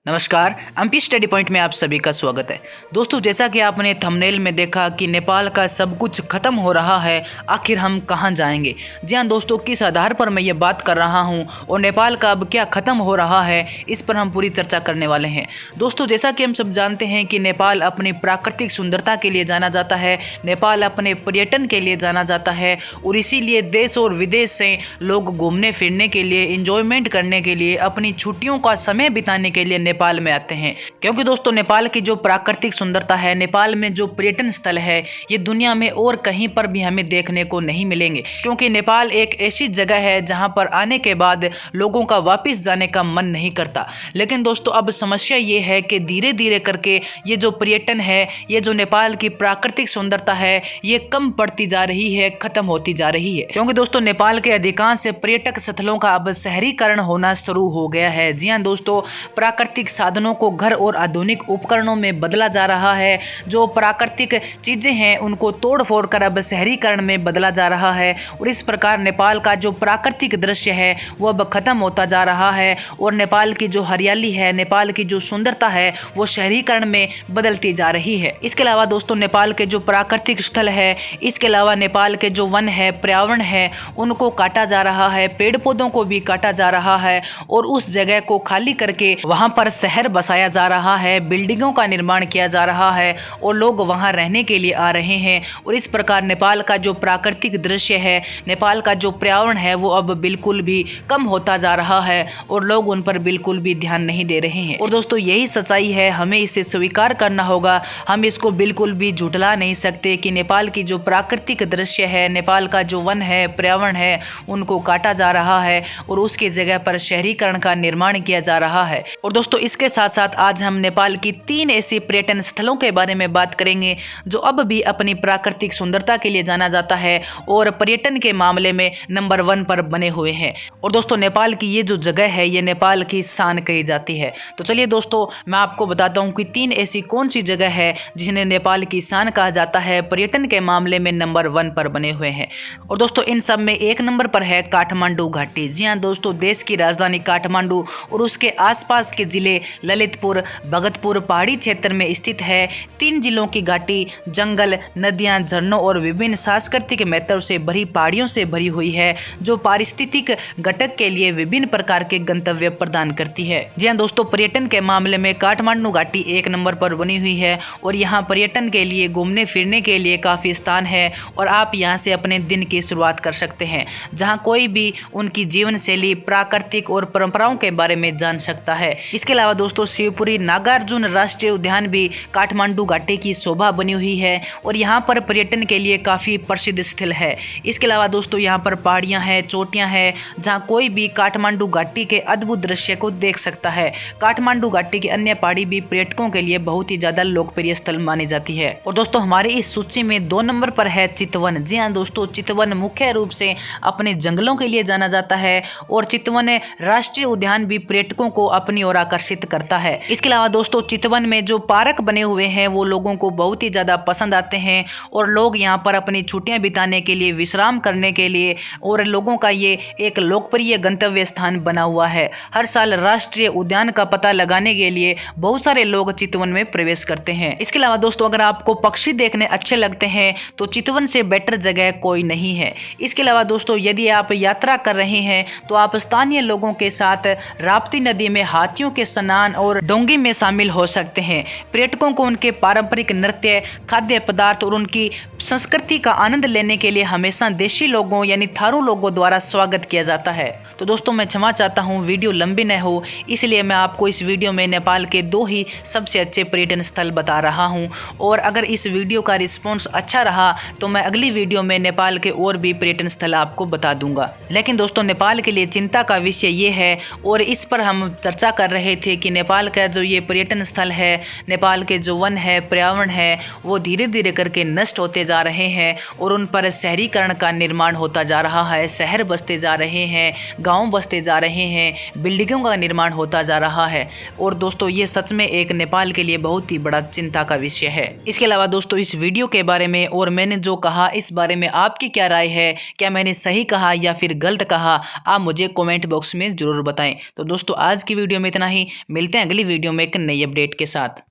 नमस्कार, MP study point में आप सभी का स्वागत है। दोस्तों, जैसा कि आपने थंबनेल में देखा कि नेपाल का सब कुछ खत्म हो रहा है, आखिर हम कहां जाएंगे। जी हां दोस्तों, किस आधार पर मैं ये बात कर रहा हूं और नेपाल का अब क्या खत्म हो रहा है, इस पर हम पूरी चर्चा करने वाले हैं। दोस्तों, जैसा कि हम सब जानते हैं कि नेपाल अपनी प्राकृतिक सुंदरता के लिए जाना जाता है, नेपाल अपने पर्यटन के लिए जाना जाता है और इसीलिए देश और विदेश से लोग घूमने फिरने के लिए, इंजॉयमेंट करने के लिए, अपनी छुट्टियों का समय बिताने के लिए नेपाल में आते हैं। क्योंकि दोस्तों, नेपाल की जो प्राकृतिक सुंदरता है, नेपाल में जो पर्यटन स्थल है, ये दुनिया में और कहीं पर भी हमें देखने को नहीं मिलेंगे। क्योंकि नेपाल एक ऐसी जगह है जहां पर आने के बाद लोगों का वापस जाने का मन नहीं करता। लेकिन दोस्तों, अब समस्या ये है कि धीरे धीरे करके ये जो पर्यटन है, ये जो नेपाल की प्राकृतिक सुंदरता है, ये कम पड़ती जा रही है, खत्म होती जा रही है। क्योंकि दोस्तों, नेपाल के अधिकांश पर्यटक स्थलों का अब शहरीकरण होना शुरू हो गया है। जी हाँ दोस्तों, प्राकृतिक साधनों को घर और आधुनिक उपकरणों में बदला जा रहा है। जो प्राकृतिक चीजें हैं उनको तोड़ फोड़ कर अब शहरीकरण में बदला जा रहा है और इस प्रकार नेपाल का जो प्राकृतिक दृश्य है वो अब खत्म होता जा रहा है और नेपाल की जो हरियाली है, नेपाल की जो सुंदरता है, वो शहरीकरण में बदलती जा रही है। इसके अलावा दोस्तों, नेपाल के जो प्राकृतिक स्थल है, इसके अलावा नेपाल के जो वन है, पर्यावरण है, उनको काटा जा रहा है, पेड़ पौधों को भी काटा जा रहा है और उस जगह को खाली करके वहां पर शहर बसाया जा रहा है, बिल्डिंगों का निर्माण किया जा रहा है और लोग वहां रहने के लिए आ रहे हैं। और इस प्रकार नेपाल का जो प्राकृतिक दृश्य है, नेपाल का जो पर्यावरण है, वो अब बिल्कुल भी कम होता जा रहा है और लोग उन पर बिल्कुल भी ध्यान नहीं दे रहे हैं। और दोस्तों, यही सच्चाई है, हमें इसे स्वीकार करना होगा। हम इसको बिल्कुल भी झुठला नहीं सकते कि नेपाल की जो प्राकृतिक दृश्य है, नेपाल का जो वन है, पर्यावरण है, उनको काटा जा रहा है और उसकी जगह पर शहरीकरण का निर्माण किया जा रहा है। और दोस्तों, इसके साथ साथ आज हम नेपाल की 3 ऐसी पर्यटन स्थलों के बारे में बात करेंगे जो अब भी अपनी प्राकृतिक सुंदरता के लिए जाना जाता है और पर्यटन के मामले में नंबर 1 पर बने हुए हैं। और दोस्तों, नेपाल की ये जो जगह है, ये नेपाल की शान कही जाती है। तो चलिए दोस्तों, मैं आपको बताता हूँ कि 3 ऐसी कौन सी जगह है जिन्हें नेपाल की शान कहा जाता है, पर्यटन के मामले में नंबर 1 पर बने हुए हैं। और दोस्तों, इन सब में 1 नंबर पर है काठमांडू घाटी। जी हाँ दोस्तों, देश की राजधानी काठमांडू और उसके आसपास के जिले ललितपुर, भगतपुर पहाड़ी क्षेत्र में स्थित है। 3 जिलों की घाटी जंगल, नदियां, झरनों और विभिन्न सांस्कृतिक महत्व से भरी पहाड़ियों से भरी हुई है, जो पारिस्थितिक घटक के लिए विभिन्न प्रकार के गंतव्य प्रदान करती है। जी हाँ दोस्तों, पर्यटन के मामले में काठमांडू घाटी 1 नंबर पर बनी हुई है और यहाँ पर्यटन के लिए, घूमने फिरने के लिए काफ़ी स्थान है और आप यहाँ से अपने दिन की शुरुआत कर सकते हैं, जहाँ कोई भी उनकी जीवन शैली, प्राकृतिक और परंपराओं के बारे में जान सकता है। इसके अलावा दोस्तों, शिवपुरी नागार्जुन राष्ट्रीय उद्यान भी काठमांडू घाटी की शोभा बनी हुई है और यहाँ पर पर्यटन के लिए काफ़ी प्रसिद्ध स्थल है। इसके अलावा दोस्तों, यहाँ पर पहाड़ियाँ हैं, चोटियाँ हैं, जहाँ कोई भी काठमांडू घाटी के अद्भुत दृश्य को देख सकता है। काठमांडू घाटी की अन्य पहाड़ी भी पर्यटकों के लिए बहुत ही ज़्यादा लोकप्रिय स्थल मानी जाती है। और दोस्तों, हमारी इस सूची में 2 नंबर पर है चितवन। जी हाँ दोस्तों, चितवन मुख्य रूप से अपने जंगलों के लिए जाना जाता है और चितवन राष्ट्रीय उद्यान भी पर्यटकों को अपनी ओर आकर्षित करता है। इसके अलावा दोस्तों, चितवन में जो पार्क बने हुए हैं वो लोगों को बहुत ही ज़्यादा पसंद आते हैं और लोग यहाँ पर अपनी छुट्टियाँ बिताने के लिए, विश्राम करने के लिए, और लोगों का ये एक लोकप्रिय गंतव्य स्थान बना हुआ है। हर साल राष्ट्रीय उद्यान का पता लगाने के लिए बहुत सारे लोग चितवन में प्रवेश करते हैं। इसके अलावा दोस्तों, अगर आपको पक्षी देखने अच्छे लगते हैं तो चितवन से बेटर जगह कोई नहीं है। इसके अलावा दोस्तों, यदि आप यात्रा कर रहे हैं तो आप स्थानीय लोगों के साथ राप्ती नदी में हाथियों के स्नान और डोंगी में शामिल हो सकते हैं। पर्यटकों को उनके पारंपरिक नृत्य, खाद्य पदार्थ और उनकी संस्कृति का आनंद लेने के लिए हमेशा देशी लोगों यानी थारू लोगों द्वारा स्वागत किया जाता है। तो दोस्तों, मैं क्षमा चाहता हूँ वीडियो लंबी न हो, इसलिए मैं आपको इस वीडियो में नेपाल के 2 ही सबसे अच्छे पर्यटन स्थल बता रहा हूँ और अगर इस वीडियो का रिस्पॉन्स अच्छा रहा तो मैं अगली वीडियो में नेपाल के और भी पर्यटन स्थल आपको बता दूंगा। लेकिन दोस्तों, नेपाल के लिए चिंता का विषय ये है और इस पर हम चर्चा कर रहे थे कि नेपाल का जो ये पर्यटन स्थल है, नेपाल के जो वन है, पर्यावरण है, वो धीरे धीरे करके नष्ट होते जा रहे हैं और उन पर शहरीकरण का निर्माण होता जा रहा है। शहर बसते जा रहे हैं, गांव बसते जा रहे हैं, बिल्डिंगों का निर्माण होता जा रहा है और दोस्तों, ये सच में एक नेपाल के लिए बहुत ही बड़ा चिंता का विषय है। इसके अलावा दोस्तों, इस वीडियो के बारे में और मैंने जो कहा, इस बारे में आपकी क्या राय है? क्या मैंने सही कहा या फिर गलत कहा? आप मुझे कमेंट बॉक्स में जरूर बताएं। तो दोस्तों, आज की वीडियो में इतना ही। मिलते हैं अगली वीडियो में एक नई अपडेट के साथ।